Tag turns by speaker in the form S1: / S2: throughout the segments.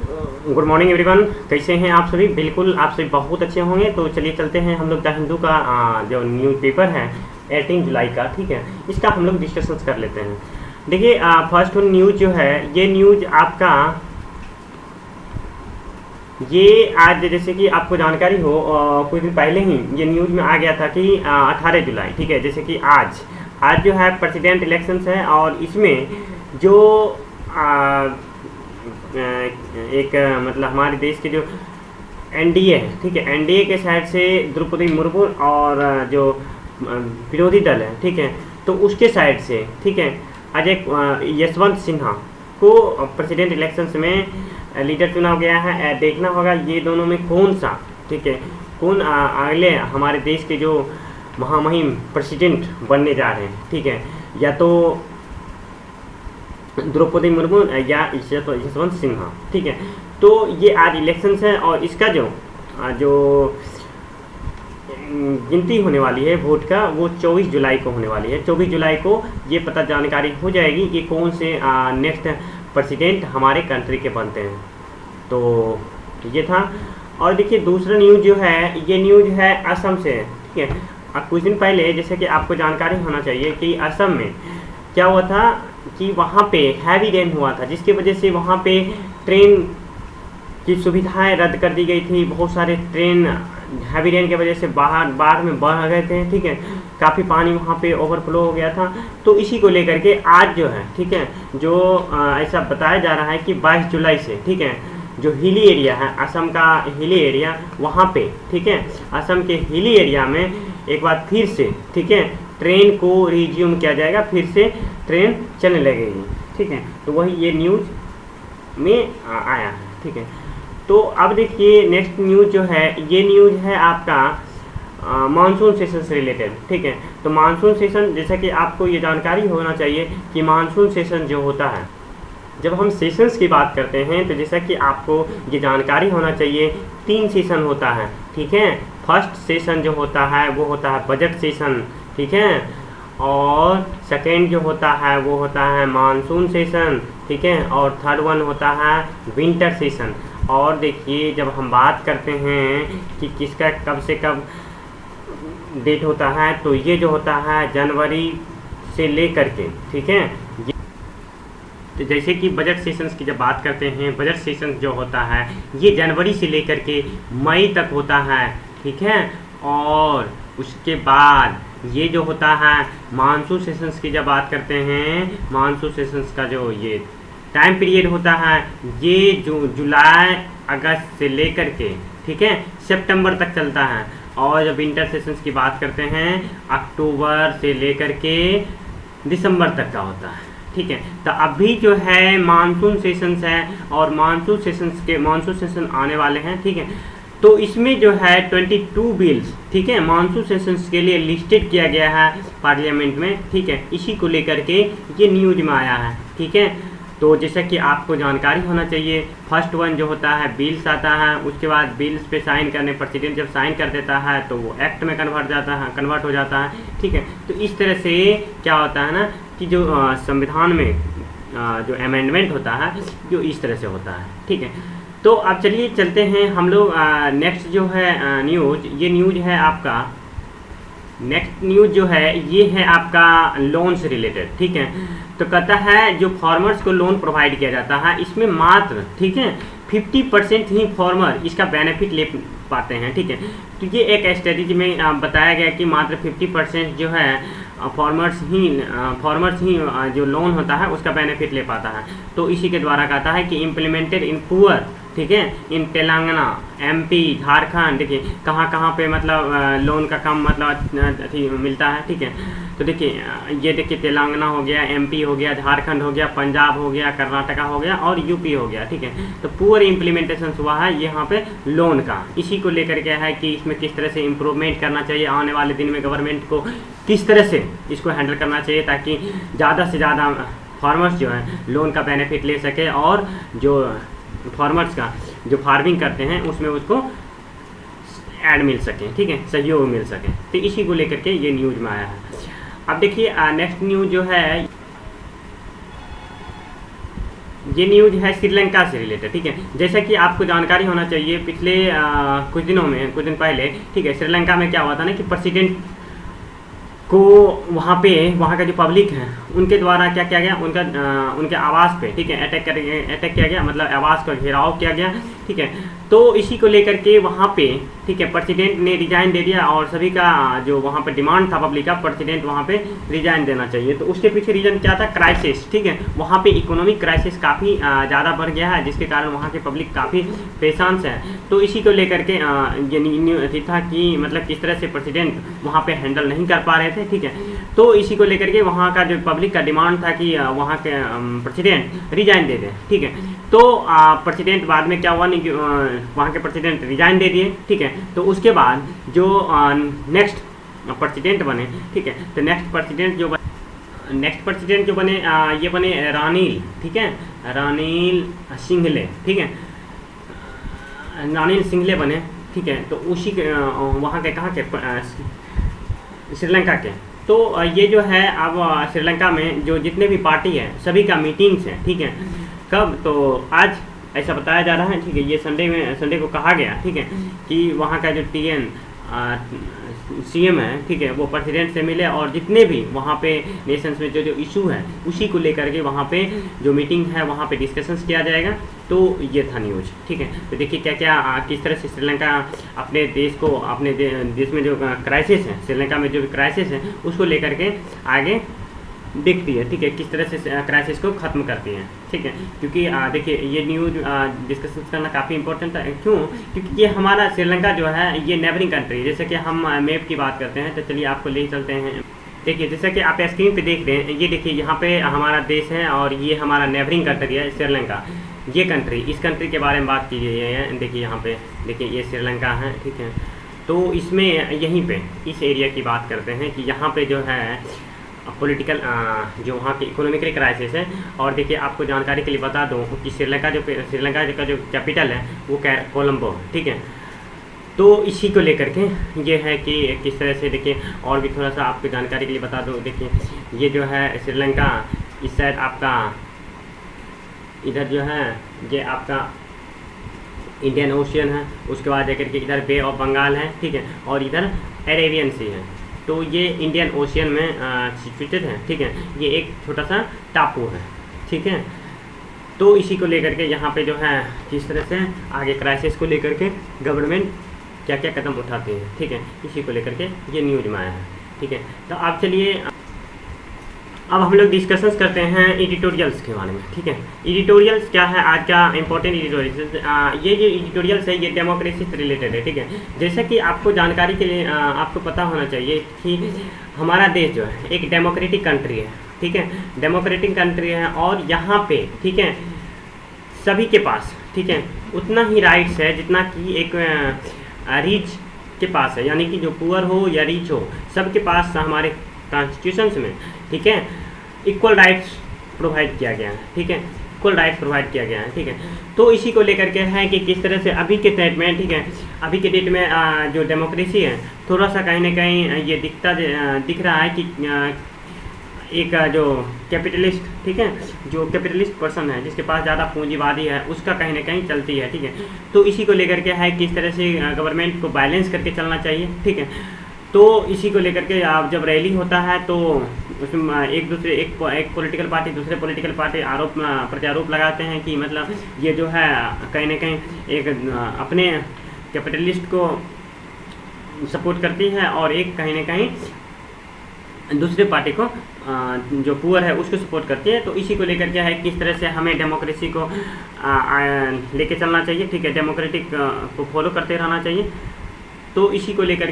S1: Good morning everyone. कैसे हैं आप सभी? बिल्कुल आप सभी बहुत अच्छे होंगे। तो चलिए चलते हैं हम लोग द हिंदू का जो न्यूज़पेपर है 18 जुलाई का, ठीक है, इसका हम लोग डिस्कशन कर लेते हैं। देखिए फर्स्ट न्यूज़ जो है, ये न्यूज़ आपका ये आज जैसे कि आपको जानकारी हो कुछ दिन पहले ही ये न्यूज़ में आ गया था कि 18 जुलाई, ठीक है, जैसे कि आज जो है प्रेसिडेंट इलेक्शंस है और इसमें जो एक मतलब हमारे देश के जो एनडीए है, ठीक है, एनडीए के साइड से द्रौपदी मुर्मू और जो विरोधी दल है, ठीक है, तो उसके साइड से, ठीक है, अजय यशवंत सिन्हा को प्रेसिडेंट इलेक्शंस में लीडर चुना गया है। देखना होगा ये दोनों में कौन सा, ठीक है, कौन अगले हमारे देश के जो महामहिम प्रेसिडेंट बनने जा रहे हैं, ठीक है, या तो द्रौपदी मुर्मू या यशवंत सिन्हा, ठीक है। तो ये आज इलेक्शंस है और इसका जो गिनती होने वाली है वोट का, वो 24 जुलाई को होने वाली है। 24 जुलाई को ये पता जानकारी हो जाएगी कि कौन से नेक्स्ट प्रेसिडेंट हमारे कंट्री के बनते हैं। तो ये था। और देखिए दूसरा न्यूज़ जो है, ये न्यूज़ है असम से, ठीक है। कुछ दिन पहले जैसे कि आपको जानकारी होना चाहिए कि असम में क्या हुआ था कि वहाँ पे हैवी रेन हुआ था, जिसकी वजह से वहाँ पे ट्रेन की सुविधाएं रद्द कर दी गई थी। बहुत सारे ट्रेन हैवी रेन की वजह से बाढ़ में बह गए थे, ठीक है, काफ़ी पानी वहाँ पे ओवरफ्लो हो गया था। तो इसी को लेकर के आज जो है, ठीक है, जो ऐसा बताया जा रहा है कि 22 जुलाई से, ठीक है, जो हिली एरिया है असम का, हिली एरिया वहाँ पे, ठीक है, असम के हिली एरिया में एक बार फिर से, ठीक है, ट्रेन को रिज्यूम किया जाएगा, फिर से ट्रेन चलने लगेगी, ठीक है। तो वही ये न्यूज़ में आया है, ठीक है। तो अब देखिए नेक्स्ट न्यूज़ जो है, ये न्यूज़ है आपका मानसून सेशन से रिलेटेड, ठीक है। तो मानसून सेशन, जैसा कि आपको ये जानकारी होना चाहिए कि मानसून सेशन जो होता है, जब हम सेशंस की बात करते हैं तो जैसा कि आपको ये जानकारी होना चाहिए 3 सेशन होता है, ठीक है। फर्स्ट सेशन जो होता है वो होता है बजट सेशन, ठीक है, और सेकेंड जो होता है वो होता है मानसून सेशन, ठीक है, और थर्ड वन होता है विंटर सेशन। और देखिए जब हम बात करते हैं कि किसका कब से कब डेट होता है, तो ये जो होता है जनवरी से लेकर के, ठीक है। तो जैसे कि बजट सेशंस की जब बात करते हैं, बजट सेशन जो होता है ये जनवरी से लेकर के मई तक होता है, ठीक है। और उसके बाद ये जो होता है मानसून सेशंस की जब बात करते हैं, मानसून सेशंस का जो ये टाइम पीरियड होता है ये जो जुलाई अगस्त से लेकर के, ठीक है, सितंबर तक चलता है। और जब विंटर सेशंस की बात करते हैं अक्टूबर से लेकर के दिसंबर तक का होता है, ठीक है। तो अभी जो है मानसून सेशंस है और मानसून सेशन आने वाले हैं, ठीक है। तो इसमें जो है 22 बिल्स, ठीक है, मानसून सेशंस के लिए लिस्टेड किया गया है पार्लियामेंट में, ठीक है। इसी को लेकर के ये न्यूज में आया है, ठीक है। तो जैसा कि आपको जानकारी होना चाहिए, फर्स्ट वन जो होता है बिल्स आता है, उसके बाद बिल्स पे साइन करने, प्रेसिडेंट जब साइन कर देता है तो वो एक्ट में कन्वर्ट हो जाता है, ठीक है। तो इस तरह से क्या होता है ना कि जो संविधान में जो अमेंडमेंट होता है जो इस तरह से होता है, ठीक है। तो अब चलिए चलते हैं हम लोग नेक्स्ट जो है न्यूज़, ये न्यूज़ है आपका, नेक्स्ट न्यूज़ जो है ये है आपका लोन से रिलेटेड, ठीक है। तो कहता है जो फार्मर्स को लोन प्रोवाइड किया जाता है इसमें मात्र, ठीक है, 50% ही फार्मर इसका बेनिफिट ले पाते हैं, ठीक है। तो ये एक स्टडी में बताया गया कि मात्र 50% जो है फार्मर्स ही जो लोन होता है उसका बेनिफिट ले पाता है। तो इसी के द्वारा कहता है कि इम्प्लीमेंटेड इन पुअर, ठीक है, इन तेलंगाना, एमपी, झारखंड, देखिए कहाँ पे मतलब लोन का कम मतलब अथी मिलता है, ठीक है। तो देखिए ये देखिए तेलंगाना हो गया, एमपी हो गया, झारखंड हो गया, पंजाब हो गया, कर्नाटका हो गया और यूपी हो गया, ठीक है। तो पूरा इम्प्लीमेंटेशन हुआ है यहाँ पे लोन का। इसी को लेकर के है कि इसमें किस तरह से इम्प्रूवमेंट करना चाहिए, आने वाले दिन में गवर्नमेंट को किस तरह से इसको हैंडल करना चाहिए ताकि ज़्यादा से ज़्यादा फार्मर्स जो है लोन का बेनिफिट ले सके और जो फार्मर्स का जो फार्मिंग करते हैं उसमें उसको ऐड मिल सके, ठीक है, सहयोग मिल सके। तो इसी को लेकर के ये न्यूज़ में आया है। अब देखिए नेक्स्ट न्यूज़ जो है ये न्यूज है श्रीलंका से रिलेटेड, ठीक है। जैसा कि आपको जानकारी होना चाहिए, पिछले कुछ दिन पहले, ठीक है, श्रीलंका में क्या हुआ था ना कि प्रेसिडेंट को वहाँ का जो पब्लिक है उनके द्वारा क्या किया गया, उनके आवास पे, ठीक है, अटैक किया गया, मतलब आवास का घेराव किया गया, ठीक है। तो इसी को लेकर के वहाँ पे, ठीक है, प्रेसिडेंट ने रिजाइन दे दिया और सभी का जो वहाँ पे डिमांड था पब्लिक का, प्रेसिडेंट वहाँ पे रिजाइन देना चाहिए। तो उसके पीछे रीज़न क्या था, क्राइसिस, ठीक है। वहाँ पे इकोनॉमिक क्राइसिस काफ़ी ज़्यादा बढ़ गया है, जिसके कारण वहाँ के पब्लिक काफ़ी परेशान से है। तो इसी को लेकर के ये था कि मतलब किस तरह से प्रेसिडेंट वहाँ पे हैंडल नहीं कर पा रहे थे, ठीक है। तो इसी को लेकर के वहाँ का जो पब्लिक का डिमांड था कि वहाँ के प्रेसिडेंट रिजाइन दे दें, ठीक है। तो प्रेसिडेंट बाद में क्या हुआ नहीं कि वहाँ के प्रेसिडेंट रिजाइन दे दिए, ठीक है। तो उसके बाद जो नेक्स्ट प्रेसिडेंट बने, ठीक है, तो नेक्स्ट प्रेसिडेंट जो बने ये बने रानिल, ठीक है, रानिल सिंघले, ठीक है, रानिल सिंघले बने, ठीक है। तो उसी के वहाँ के कहाँ के श्रीलंका के। तो ये जो है अब श्रीलंका में जो जितने भी पार्टी है सभी का मीटिंग्स है, ठीक है। कब, तो आज ऐसा बताया जा रहा है, ठीक है। ये संडे को कहा गया, ठीक है, कि वहाँ का जो सीएम है, ठीक है, वो प्रेसिडेंट से मिले और जितने भी वहाँ पे नेशंस में जो इशू है उसी को लेकर के वहाँ पे जो मीटिंग है वहाँ पे डिस्कशंस किया जाएगा। तो ये था न्यूज़, ठीक है। तो देखिए क्या क्या किस तरह से श्रीलंका अपने देश को, अपने देश में जो क्राइसिस है, श्रीलंका में जो क्राइसिस है उसको लेकर के आगे देखती है, ठीक है, किस तरह से क्राइसिस को ख़त्म करती है, ठीक है। क्योंकि देखिए ये न्यूज़ डिस्कशन करना काफ़ी इंपॉर्टेंट था। क्यों? क्योंकि ये हमारा श्रीलंका जो है ये नेबरिंग कंट्री, जैसे कि हम मैप की बात करते हैं, तो चलिए आपको ले चलते हैं। देखिए जैसा कि आप स्क्रीन पे देख रहे हैं, ये देखिए यहाँ पे हमारा देश है और ये हमारा नेबरिंग कंट्री है श्रीलंका। ये कंट्री, इस कंट्री के बारे में बात की गई है। देखिए यहाँ पे देखिए ये श्रीलंका है, ठीक है। तो इसमें यहीं पे इस एरिया की बात करते हैं कि यहाँ पे जो है पॉलिटिकल जो वहाँ की इकोनॉमिकल क्राइसिस है। और देखिए आपको जानकारी के लिए बता दूँ कि श्रीलंका का जो कैपिटल है वो कोलंबो, ठीक है। तो इसी को लेकर के ये है कि किस तरह से, देखिए और भी थोड़ा सा आपको जानकारी के लिए बता दूँ। देखिए ये जो है श्रीलंका, इस साइड आपका इधर जो है ये आपका इंडियन ओशियन है, उसके बाद जाकर के इधर बे ऑफ बंगाल है, ठीक है, और इधर अरेबियन सी है। तो ये इंडियन ओशियन में सिचुएटेड है, ठीक है। ये एक छोटा सा टापू है, ठीक है। तो इसी को लेकर के यहाँ पे जो है किस तरह से आगे क्राइसिस को लेकर के गवर्नमेंट क्या क्या कदम उठाते हैं, ठीक है, इसी को लेकर के ये न्यूज में आया है, ठीक है। तो आप चलिए अब हम लोग डिस्कशंस करते हैं एडिटोरियल्स के बारे में, ठीक है। एडिटोरियल्स क्या है, आज का इंपॉर्टेंट एडिटोरियल्स, ये जो एडिटोरियल्स है ये डेमोक्रेसी से रिलेटेड है, ठीक है। जैसा कि आपको जानकारी के लिए आपको पता होना चाहिए कि हमारा देश जो है एक डेमोक्रेटिक कंट्री है, ठीक है, डेमोक्रेटिक कंट्री है। और यहाँ पे, ठीक है, सभी के पास, ठीक है, उतना ही राइट्स है जितना कि एक रिच के पास है, यानी कि जो पुअर हो या रिच हो सबके पास हमारे कॉन्स्टिट्यूशंस में, ठीक है, इक्वल राइट्स प्रोवाइड किया गया है, ठीक है, इक्वल राइट्स प्रोवाइड किया गया है, ठीक है। तो इसी को लेकर के है कि किस तरह से अभी के डेट में, ठीक है, अभी के डेट में जो डेमोक्रेसी है थोड़ा सा कहीं ना कहीं ये दिख रहा है कि एक जो कैपिटलिस्ट, ठीक है, जो कैपिटलिस्ट पर्सन है जिसके पास ज़्यादा पूंजीवादी है उसका कहीं ना कहीं चलती है, ठीक है। तो इसी को लेकर के है किस तरह से गवर्नमेंट को बैलेंस करके चलना चाहिए, ठीक है। तो इसी को लेकर के आप जब रैली होता है तो उसमें एक पॉलिटिकल पार्टी दूसरे पॉलिटिकल पार्टी प्रत्यारोप लगाते हैं कि मतलब ये जो है कहीं ना कहीं एक अपने कैपिटलिस्ट को सपोर्ट करती है और एक कहीं ना कहीं दूसरे पार्टी को जो पुअर है उसको सपोर्ट करती है। तो इसी को लेकर के है किस तरह से हमें डेमोक्रेसी को लेके चलना चाहिए, ठीक है, डेमोक्रेटिक को फॉलो करते रहना चाहिए। तो इसी को लेकर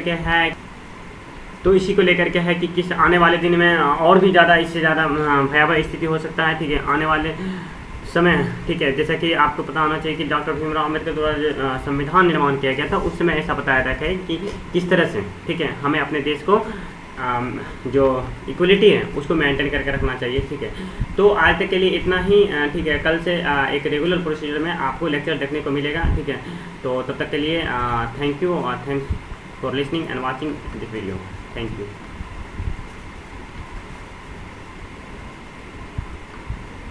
S1: के है कि किस आने वाले दिन में और भी ज़्यादा इससे ज़्यादा भयावह स्थिति हो सकता है, ठीक है, आने वाले समय, ठीक है। जैसा कि आपको पता होना चाहिए कि डॉक्टर भीमराव अम्बेडकर द्वारा संविधान निर्माण किया गया था, उस समय ऐसा बताया था कि किस तरह से, ठीक है, हमें अपने देश को जो इक्वलिटी है उसको मेंटेन करके रखना चाहिए, ठीक है। तो आज तक के लिए इतना ही, ठीक है। कल से एक रेगुलर प्रोसीजर में आपको लेक्चर देखने को मिलेगा, ठीक है। तो तब तक के लिए थैंक यू और thanks for listening and watching this video. Thank you.